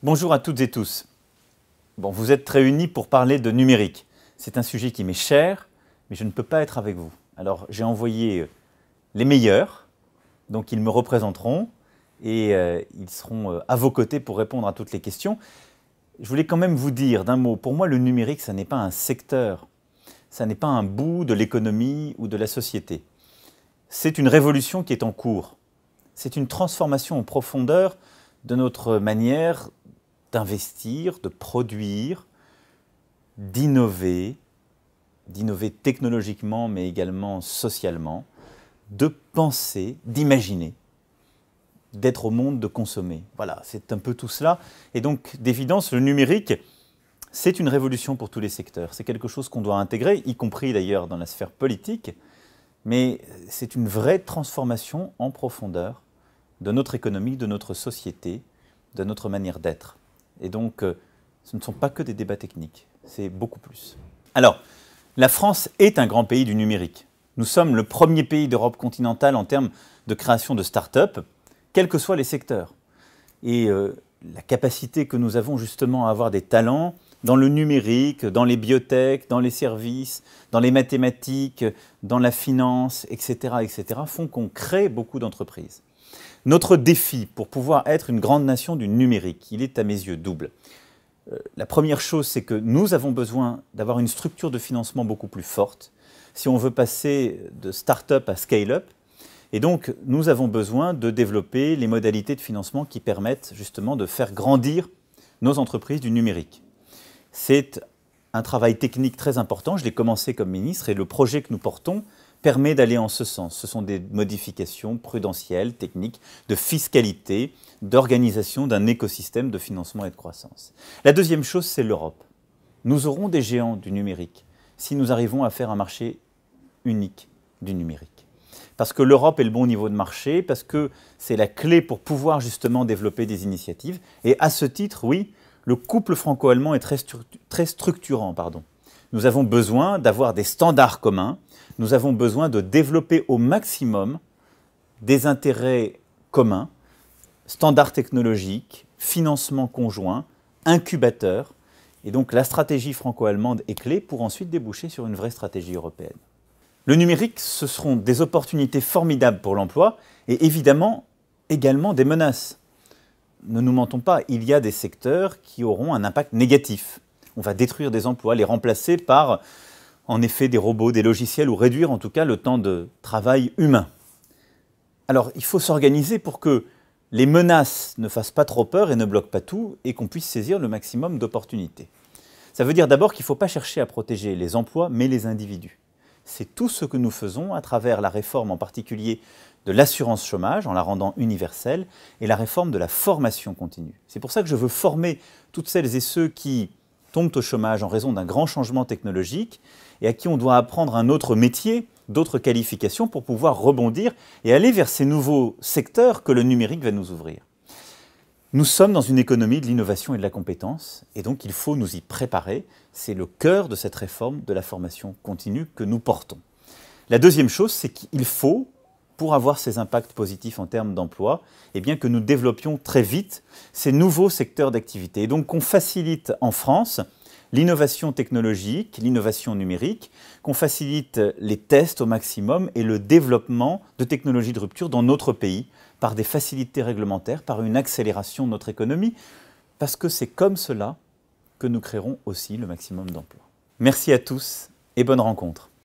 Bonjour à toutes et tous. Bon, vous êtes réunis pour parler de numérique. C'est un sujet qui m'est cher, mais je ne peux pas être avec vous. Alors j'ai envoyé les meilleurs, donc ils me représenteront et ils seront à vos côtés pour répondre à toutes les questions. Je voulais quand même vous dire d'un mot, pour moi le numérique, ça n'est pas un secteur, ça n'est pas un bout de l'économie ou de la société. C'est une révolution qui est en cours. C'est une transformation en profondeur de notre manière d'investir, de produire, d'innover technologiquement mais également socialement, de penser, d'imaginer, d'être au monde, de consommer. Voilà, c'est un peu tout cela. Et donc, d'évidence, le numérique, c'est une révolution pour tous les secteurs. C'est quelque chose qu'on doit intégrer, y compris d'ailleurs dans la sphère politique, mais c'est une vraie transformation en profondeur de notre économie, de notre société, de notre manière d'être. Et donc, ce ne sont pas que des débats techniques, c'est beaucoup plus. Alors, la France est un grand pays du numérique. Nous sommes le premier pays d'Europe continentale en termes de création de start-up, quels que soient les secteurs. Et la capacité que nous avons justement à avoir des talents dans le numérique, dans les biotech, dans les services, dans les mathématiques, dans la finance, etc., font qu'on crée beaucoup d'entreprises. Notre défi pour pouvoir être une grande nation du numérique, il est à mes yeux double. La première chose, c'est que nous avons besoin d'avoir une structure de financement beaucoup plus forte si on veut passer de start-up à scale-up. Et donc, nous avons besoin de développer les modalités de financement qui permettent justement de faire grandir nos entreprises du numérique. C'est un travail technique très important, je l'ai commencé comme ministre et le projet que nous portons permet d'aller en ce sens. Ce sont des modifications prudentielles, techniques, de fiscalité, d'organisation d'un écosystème de financement et de croissance. La deuxième chose, c'est l'Europe. Nous aurons des géants du numérique si nous arrivons à faire un marché unique du numérique. Parce que l'Europe est le bon niveau de marché, parce que c'est la clé pour pouvoir justement développer des initiatives. Et à ce titre, oui, le couple franco-allemand est très structurant. Nous avons besoin d'avoir des standards communs, nous avons besoin de développer au maximum des intérêts communs, standards technologiques, financement conjoint, incubateurs. Et donc la stratégie franco-allemande est clé pour ensuite déboucher sur une vraie stratégie européenne. Le numérique, ce seront des opportunités formidables pour l'emploi et évidemment également des menaces. Ne nous mentons pas, il y a des secteurs qui auront un impact négatif. On va détruire des emplois, les remplacer par, en effet, des robots, des logiciels ou réduire en tout cas le temps de travail humain. Alors, il faut s'organiser pour que les menaces ne fassent pas trop peur et ne bloquent pas tout et qu'on puisse saisir le maximum d'opportunités. Ça veut dire d'abord qu'il ne faut pas chercher à protéger les emplois, mais les individus. C'est tout ce que nous faisons à travers la réforme en particulier de l'assurance chômage, en la rendant universelle, et la réforme de la formation continue. C'est pour ça que je veux former toutes celles et ceux qui tombent au chômage en raison d'un grand changement technologique et à qui on doit apprendre un autre métier, d'autres qualifications pour pouvoir rebondir et aller vers ces nouveaux secteurs que le numérique va nous ouvrir. Nous sommes dans une économie de l'innovation et de la compétence et donc il faut nous y préparer. C'est le cœur de cette réforme de la formation continue que nous portons. La deuxième chose, c'est qu'il faut, pour avoir ces impacts positifs en termes d'emploi, eh bien que nous développions très vite ces nouveaux secteurs d'activité. Et donc qu'on facilite en France l'innovation technologique, l'innovation numérique, qu'on facilite les tests au maximum et le développement de technologies de rupture dans notre pays par des facilités réglementaires, par une accélération de notre économie, parce que c'est comme cela que nous créerons aussi le maximum d'emplois. Merci à tous et bonne rencontre.